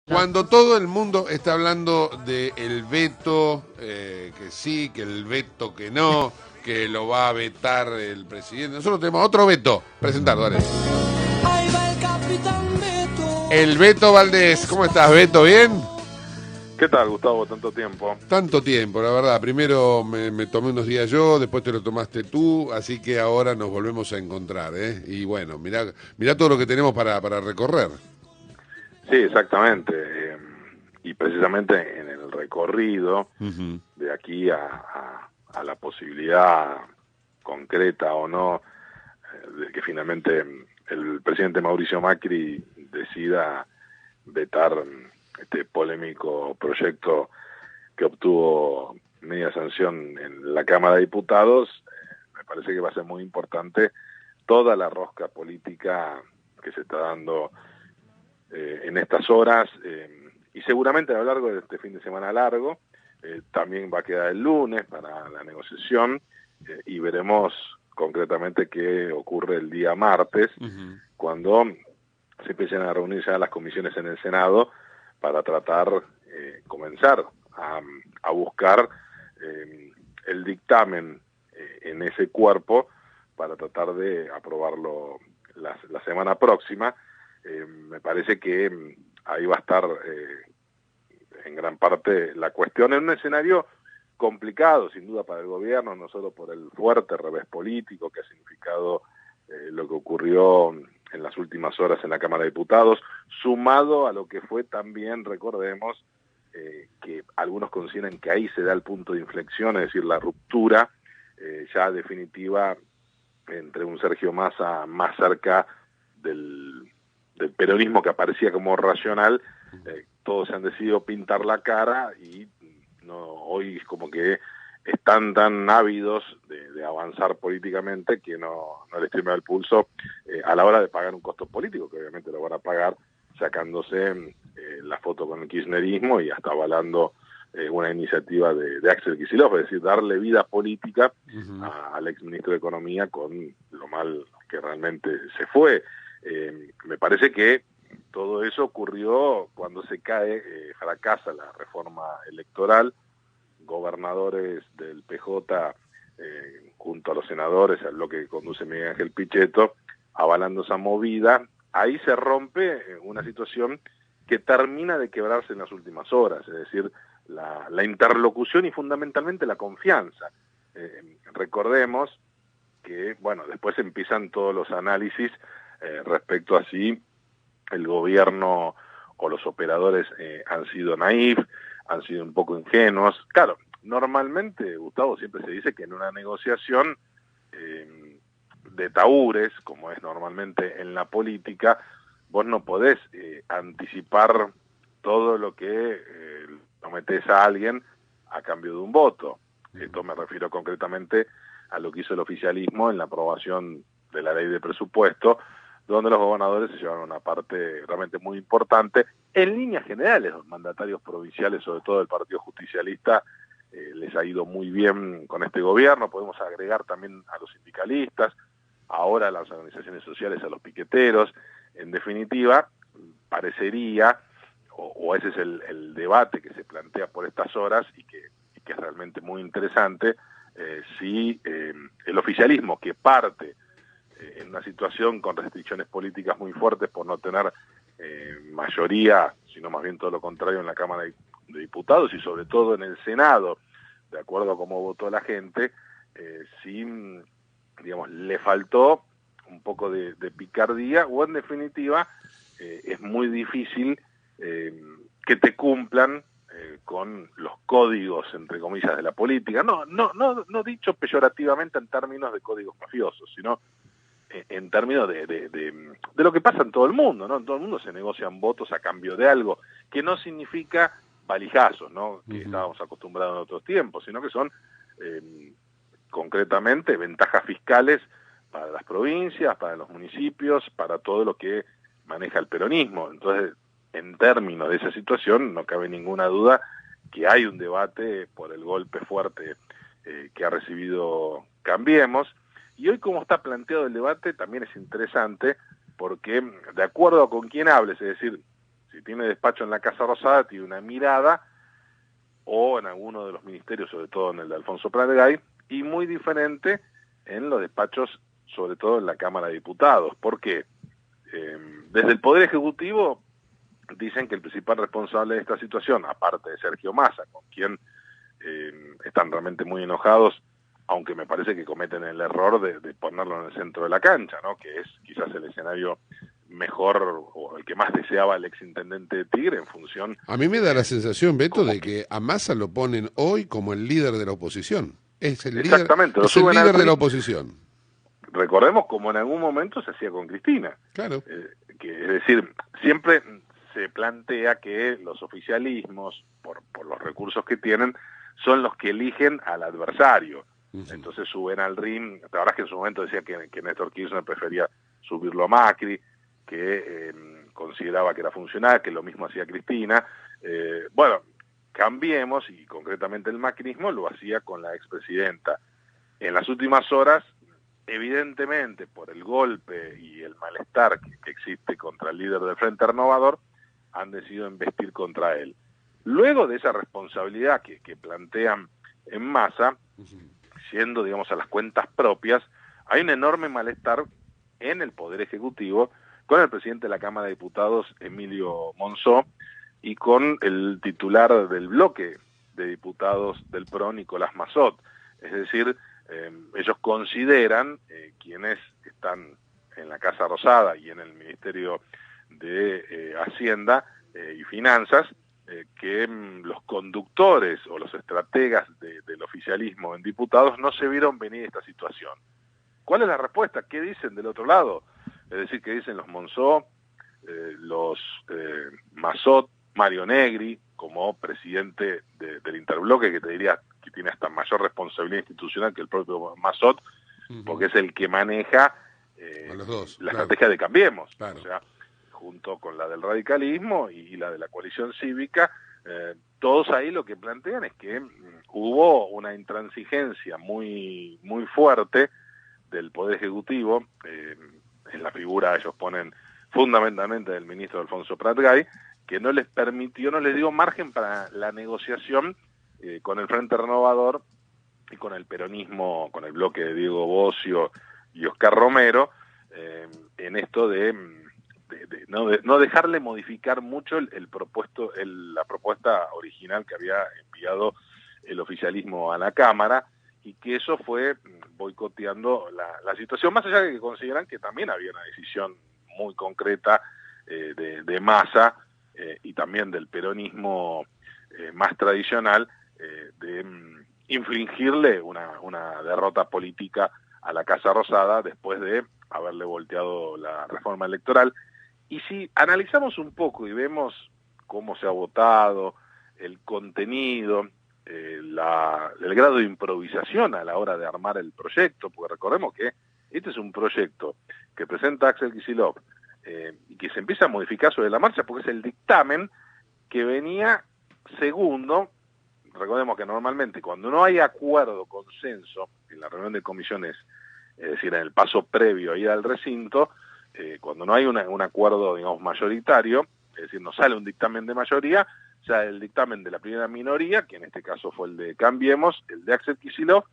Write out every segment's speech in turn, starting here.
Cuando todo el mundo está hablando de el veto, que sí, que el veto que no, que lo va a vetar el presidente. Nosotros tenemos otro veto. Presentar, dale. Ahí va el capitán Beto. El Beto Valdés. ¿Cómo estás, Beto? ¿Bien? ¿Qué tal, Gustavo? Tanto tiempo. Tanto tiempo, la verdad. Primero me tomé unos días yo, después te lo tomaste tú, así que ahora nos volvemos a encontrar, ¿eh? Y bueno, mirá todo lo que tenemos para recorrer. Sí, exactamente. Y precisamente en el recorrido de aquí a la posibilidad concreta o no de que finalmente el presidente Mauricio Macri decida vetar este polémico proyecto que obtuvo media sanción en la Cámara de Diputados, me parece que va a ser muy importante toda la rosca política que se está dando en estas horas y seguramente a lo largo de este fin de semana largo. También va a quedar el lunes para la negociación y veremos concretamente qué ocurre el día martes, cuando se empiecen a reunir ya las comisiones en el Senado para tratar, comenzar a buscar el dictamen en ese cuerpo para tratar de aprobarlo la semana próxima. Me parece que ahí va a estar en gran parte la cuestión en un escenario complicado, sin duda, para el gobierno, no solo por el fuerte revés político que ha significado lo que ocurrió en las últimas horas en la Cámara de Diputados, sumado a lo que fue también, recordemos, que algunos consideran que ahí se da el punto de inflexión, es decir, la ruptura ya definitiva entre un Sergio Massa más cerca del peronismo, que aparecía como racional. Todos se han decidido pintar la cara y hoy es como que están tan ávidos de avanzar políticamente que no les tiembla el pulso a la hora de pagar un costo político, que obviamente lo van a pagar sacándose la foto con el kirchnerismo y hasta avalando una iniciativa de Axel Kicillof, es decir, darle vida política al exministro de Economía con lo mal que realmente se fue. Me parece que todo eso ocurrió cuando se cae, fracasa la reforma electoral, gobernadores del PJ junto a los senadores, al bloque que conduce Miguel Ángel Pichetto, avalando esa movida. Ahí se rompe una situación que termina de quebrarse en las últimas horas, es decir, la interlocución y fundamentalmente la confianza. Recordemos que, bueno, después empiezan todos los análisis respecto a si el gobierno o los operadores han sido naif, han sido un poco ingenuos. Claro, normalmente, Gustavo, siempre se dice que en una negociación de tahúres, como es normalmente en la política, vos no podés anticipar todo lo que prometés a alguien a cambio de un voto. Esto me refiero concretamente a lo que hizo el oficialismo en la aprobación de la ley de presupuesto, donde los gobernadores se llevaron una parte realmente muy importante. En líneas generales, los mandatarios provinciales, sobre todo el Partido Justicialista, les ha ido muy bien con este gobierno. Podemos agregar también a los sindicalistas, ahora a las organizaciones sociales, a los piqueteros. En definitiva, parecería, o ese es el debate que se plantea por estas horas y que es realmente muy interesante, si el oficialismo, que parte en una situación con restricciones políticas muy fuertes por no tener mayoría, sino más bien todo lo contrario en la Cámara de Diputados y sobre todo en el Senado, de acuerdo a cómo votó la gente, si, digamos, le faltó un poco de picardía, o en definitiva es muy difícil que te cumplan con los códigos, entre comillas, de la política. No dicho peyorativamente en términos de códigos mafiosos, sino en términos de lo que pasa en todo el mundo, ¿no? En todo el mundo se negocian votos a cambio de algo, que no significa valijazos, ¿no? Que estábamos acostumbrados en otros tiempos, sino que son concretamente ventajas fiscales para las provincias, para los municipios, para todo lo que maneja el peronismo. Entonces, en términos de esa situación, no cabe ninguna duda que hay un debate por el golpe fuerte que ha recibido Cambiemos. Y hoy, como está planteado el debate, también es interesante porque, de acuerdo a con quién hables, es decir, si tiene despacho en la Casa Rosada, tiene una mirada, o en alguno de los ministerios, sobre todo en el de Alfonso Pratgay, y muy diferente en los despachos, sobre todo en la Cámara de Diputados. ¿Por qué? Desde el Poder Ejecutivo dicen que el principal responsable de esta situación, aparte de Sergio Massa, con quien están realmente muy enojados, aunque me parece que cometen el error de ponerlo en el centro de la cancha, ¿no? Que es quizás el escenario mejor o el que más deseaba el exintendente de Tigre en función... A mí me da la sensación, Beto, de que a Massa lo ponen hoy como el líder de la oposición. Es el líder, Exactamente, es el líder de la oposición. Recordemos como en algún momento se hacía con Cristina. Claro. Que, es decir, siempre se plantea que los oficialismos, por los recursos que tienen, son los que eligen al adversario. Entonces suben al ring. La verdad es que en su momento decía que Néstor Kirchner prefería subirlo a Macri, que consideraba que era funcional, que lo mismo hacía Cristina. Bueno, cambiemos, y concretamente el macrismo lo hacía con la expresidenta. En las últimas horas, evidentemente, por el golpe y el malestar que existe contra el líder del Frente Renovador, han decidido embestir contra él. Luego de esa responsabilidad que plantean en Massa, siendo, digamos, a las cuentas propias, hay un enorme malestar en el Poder Ejecutivo con el presidente de la Cámara de Diputados, Emilio Monzó, y con el titular del bloque de diputados del PRO, Nicolás Massot. Es decir, ellos consideran, quienes están en la Casa Rosada y en el Ministerio de Hacienda y Finanzas, que los conductores o los estrategas del oficialismo en diputados no se vieron venir esta situación. ¿Cuál es la respuesta? ¿Qué dicen del otro lado? Es decir, ¿qué dicen los Monzó, los Massot, Mario Negri, como presidente del Interbloque, que te diría que tiene hasta mayor responsabilidad institucional que el propio Massot, porque es el que maneja la estrategia de Cambiemos, o sea, junto con la del radicalismo y la de la coalición cívica, todos ahí lo que plantean es que hubo una intransigencia muy, muy fuerte del Poder Ejecutivo, en la figura ellos ponen fundamentalmente del ministro Alfonso Pratgay, que no les permitió, no les dio margen para la negociación con el Frente Renovador y con el peronismo, con el bloque de Diego Bocio y Oscar Romero, en esto de no dejarle modificar mucho la propuesta original que había enviado el oficialismo a la Cámara, y que eso fue boicoteando la situación, más allá de que consideran que también había una decisión muy concreta de Massa y también del peronismo más tradicional de infligirle una derrota política a la Casa Rosada después de haberle volteado la reforma electoral. Y si analizamos un poco y vemos cómo se ha votado, el contenido, el grado de improvisación a la hora de armar el proyecto, porque recordemos que este es un proyecto que presenta Axel Kicillof y que se empieza a modificar sobre la marcha, porque es el dictamen que venía segundo. Recordemos que normalmente cuando no hay acuerdo, consenso en la reunión de comisiones, es decir, en el paso previo a ir al recinto, cuando no hay un acuerdo, digamos, mayoritario, es decir, no sale un dictamen de mayoría, sale el dictamen de la primera minoría, que en este caso fue el de Cambiemos, el de Axel Kicillof,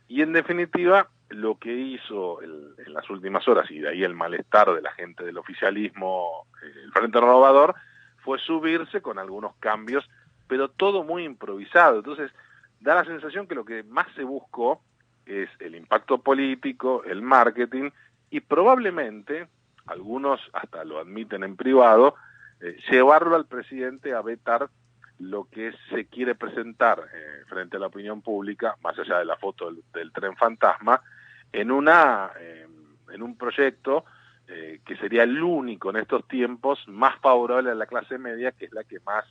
y en definitiva lo que hizo en las últimas horas, y de ahí el malestar de la gente del oficialismo, el Frente Renovador, fue subirse con algunos cambios, pero todo muy improvisado. Entonces, da la sensación que lo que más se buscó es el impacto político, el marketing, y probablemente, algunos hasta lo admiten en privado, llevarlo al presidente a vetar lo que se quiere presentar frente a la opinión pública, más allá de la foto del tren fantasma, en un proyecto que sería el único en estos tiempos más favorable a la clase media, que es la que más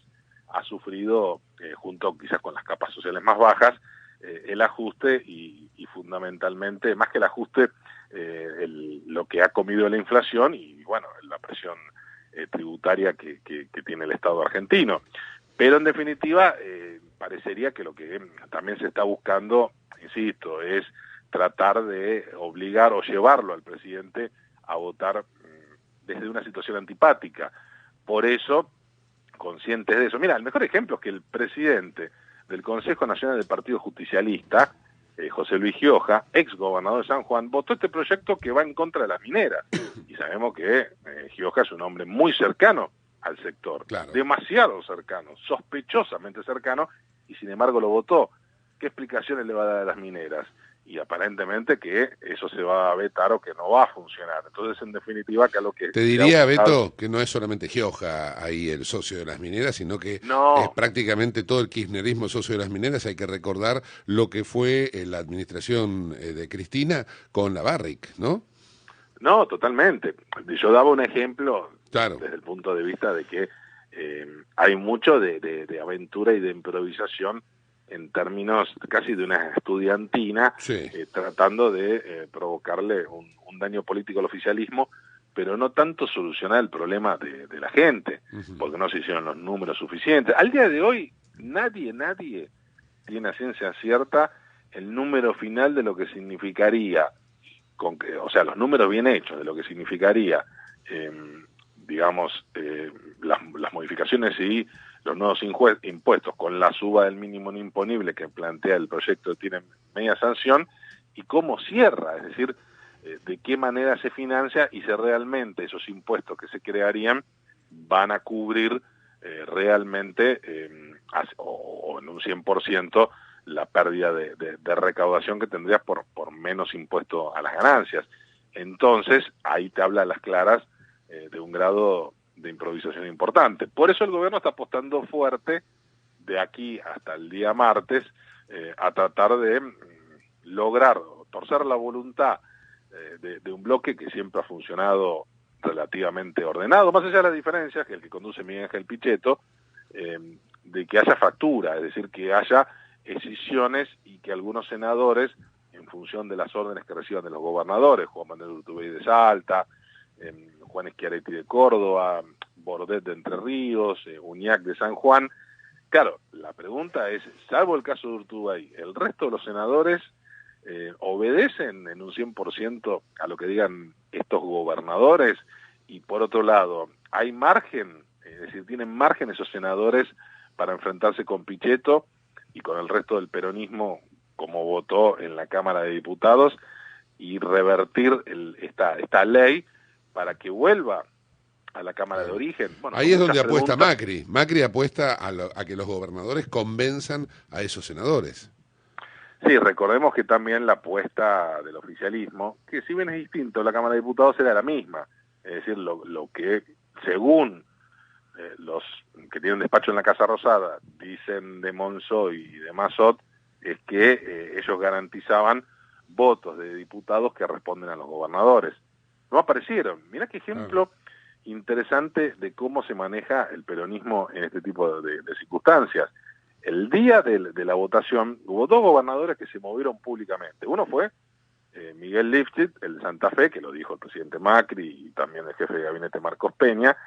ha sufrido, junto quizás con las capas sociales más bajas, el ajuste y fundamentalmente, más que el ajuste, lo que ha comido la inflación y, bueno, la presión tributaria que tiene el Estado argentino. Pero en definitiva, parecería que lo que también se está buscando, insisto, es tratar de obligar o llevarlo al presidente a votar desde una situación antipática. Por eso conscientes de eso. Mira, el mejor ejemplo es que el presidente del Consejo Nacional del Partido Justicialista, José Luis Gioja, ex gobernador de San Juan, votó este proyecto que va en contra de las mineras. Y sabemos que Gioja es un hombre muy cercano al sector, claro, demasiado cercano, sospechosamente cercano, y sin embargo lo votó. ¿Qué explicaciones le va a dar a las mineras? Y aparentemente que eso se va a vetar o que no va a funcionar. Entonces, en definitiva, que a lo que... Te diría, Beto, que no es solamente Gioja ahí el socio de las mineras, sino que es prácticamente todo el kirchnerismo socio de las mineras. Hay que recordar lo que fue la administración de Cristina con la Barrick, ¿no? No, totalmente. Yo daba un ejemplo, claro, desde el punto de vista de que hay mucho de aventura y de improvisación en términos casi de una estudiantina, sí, tratando de provocarle un daño político al oficialismo, pero no tanto solucionar el problema de la gente, porque no se hicieron los números suficientes. Al día de hoy, nadie tiene a ciencia cierta el número final de lo que significaría, o sea, los números bien hechos de lo que significaría, digamos, las modificaciones y los nuevos impuestos con la suba del mínimo no imponible que plantea el proyecto que tiene media sanción, y cómo cierra, es decir, de qué manera se financia y si realmente esos impuestos que se crearían van a cubrir realmente o en un 100% la pérdida de recaudación que tendrías por menos impuesto a las ganancias. Entonces, ahí te habla a las claras de un grado de improvisación importante. Por eso el gobierno está apostando fuerte de aquí hasta el día martes a tratar de lograr, torcer la voluntad de un bloque que siempre ha funcionado relativamente ordenado, más allá de las diferencias, que el que conduce Miguel Ángel Pichetto, de que haya fractura, es decir, que haya escisiones y que algunos senadores, en función de las órdenes que reciban de los gobernadores, Juan Manuel Urtubey de Salta, Juan Schiaretti de Córdoba, Bordet de Entre Ríos, Uñac de San Juan. Claro, la pregunta es, salvo el caso de Urtubey, ¿el resto de los senadores obedecen en un 100% a lo que digan estos gobernadores? Y por otro lado, ¿hay margen? Es decir, ¿tienen margen esos senadores para enfrentarse con Pichetto y con el resto del peronismo, como votó en la Cámara de Diputados, y revertir esta ley para que vuelva a la Cámara de origen? Bueno, ahí es donde apuesta Macri. Macri apuesta a que los gobernadores convenzan a esos senadores. Sí, recordemos que también la apuesta del oficialismo, que si bien es distinto, la Cámara de Diputados era la misma. Es decir, lo que según los que tienen despacho en la Casa Rosada dicen de Monzó y de Massot, es que ellos garantizaban votos de diputados que responden a los gobernadores. No aparecieron. Mirá qué ejemplo interesante de cómo se maneja el peronismo en este tipo de circunstancias. El día de la votación hubo dos gobernadores que se movieron públicamente. Uno fue Miguel Lifschitz, el de Santa Fe, que lo dijo el presidente Macri y también el jefe de gabinete Marcos Peña,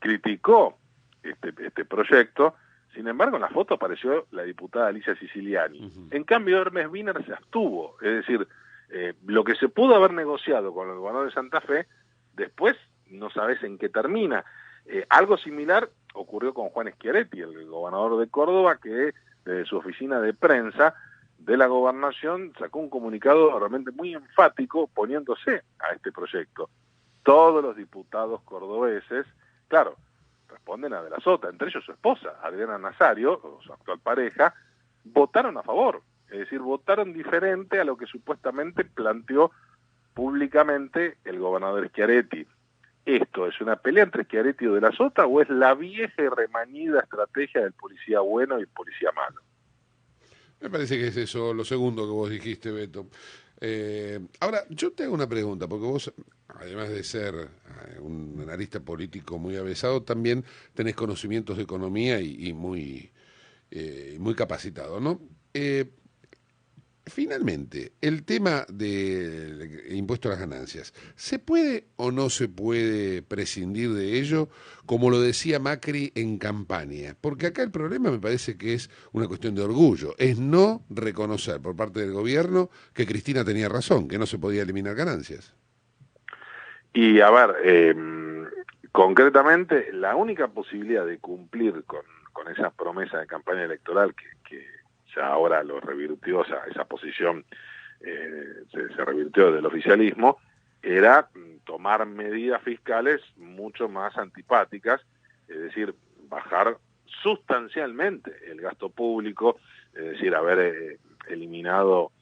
criticó este proyecto. Sin embargo, en la foto apareció la diputada Alicia Siciliani. En cambio, Hermes Wiener se abstuvo. Es decir, lo que se pudo haber negociado con el gobernador de Santa Fe, después no sabes en qué termina. Algo similar ocurrió con Juan Schiaretti, el gobernador de Córdoba, que desde su oficina de prensa de la gobernación sacó un comunicado realmente muy enfático oponiéndose a este proyecto. Todos los diputados cordobeses, claro, responden a De la Sota, entre ellos su esposa, Adriana Nazario, su actual pareja, votaron a favor, es decir, votaron diferente a lo que supuestamente planteó públicamente el gobernador Schiaretti. ¿Esto es una pelea entre Schiaretti y De la Sota o es la vieja y remanida estrategia del policía bueno y el policía malo? Me parece que es eso, lo segundo que vos dijiste, Beto. Ahora, yo te hago una pregunta, porque vos, además de ser un analista político muy avesado, también tenés conocimientos de economía y muy capacitado, ¿no? Finalmente, el tema del impuesto a las ganancias, ¿se puede o no se puede prescindir de ello, como lo decía Macri en campaña? Porque acá el problema me parece que es una cuestión de orgullo, es no reconocer por parte del gobierno que Cristina tenía razón, que no se podía eliminar ganancias. Y a ver, concretamente, la única posibilidad de cumplir con esa promesa de campaña electoral que ya ahora lo revirtió, o sea, esa posición se revirtió del oficialismo, era tomar medidas fiscales mucho más antipáticas, es decir, bajar sustancialmente el gasto público, es decir, haber eliminado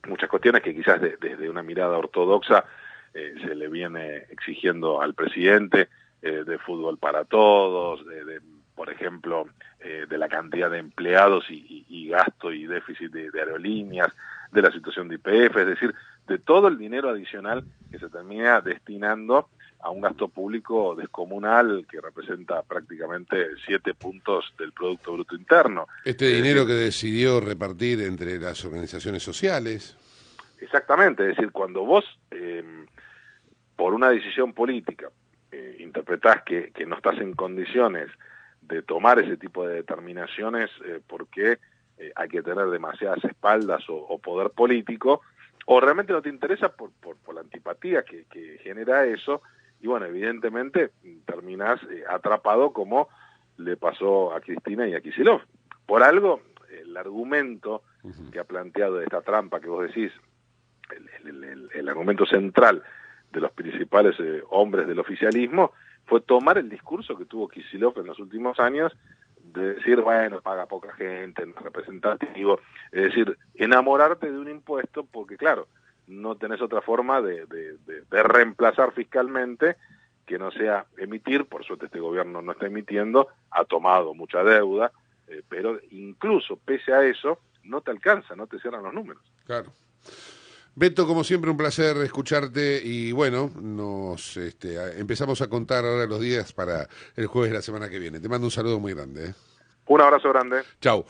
muchas cuestiones que quizás desde una mirada ortodoxa se le viene exigiendo al presidente, de fútbol para todos, por ejemplo, de la cantidad de empleados y gasto y déficit de aerolíneas, de la situación de YPF, es decir, de todo el dinero adicional que se termina destinando a un gasto público descomunal que representa prácticamente 7 puntos del Producto Bruto Interno. Este dinero que decidió repartir entre las organizaciones sociales. Exactamente, es decir, cuando vos, por una decisión política, interpretás que no estás en condiciones de tomar ese tipo de determinaciones porque hay que tener demasiadas espaldas o poder político, o realmente no te interesa por la antipatía que genera eso, y bueno, evidentemente terminás atrapado como le pasó a Cristina y a Kicillof. Por algo, el argumento que ha planteado de esta trampa que vos decís, el argumento central de los principales hombres del oficialismo fue tomar el discurso que tuvo Kicillof en los últimos años, de decir, bueno, paga poca gente, no es representativo, es decir, enamorarte de un impuesto porque, claro, no tenés otra forma de reemplazar fiscalmente que no sea emitir. Por suerte este gobierno no está emitiendo, ha tomado mucha deuda, pero incluso pese a eso, no te alcanza, no te cierran los números. Claro. Beto, como siempre, un placer escucharte y bueno, nos empezamos a contar ahora los días para el jueves de la semana que viene. Te mando un saludo muy grande. Un abrazo grande. Chau.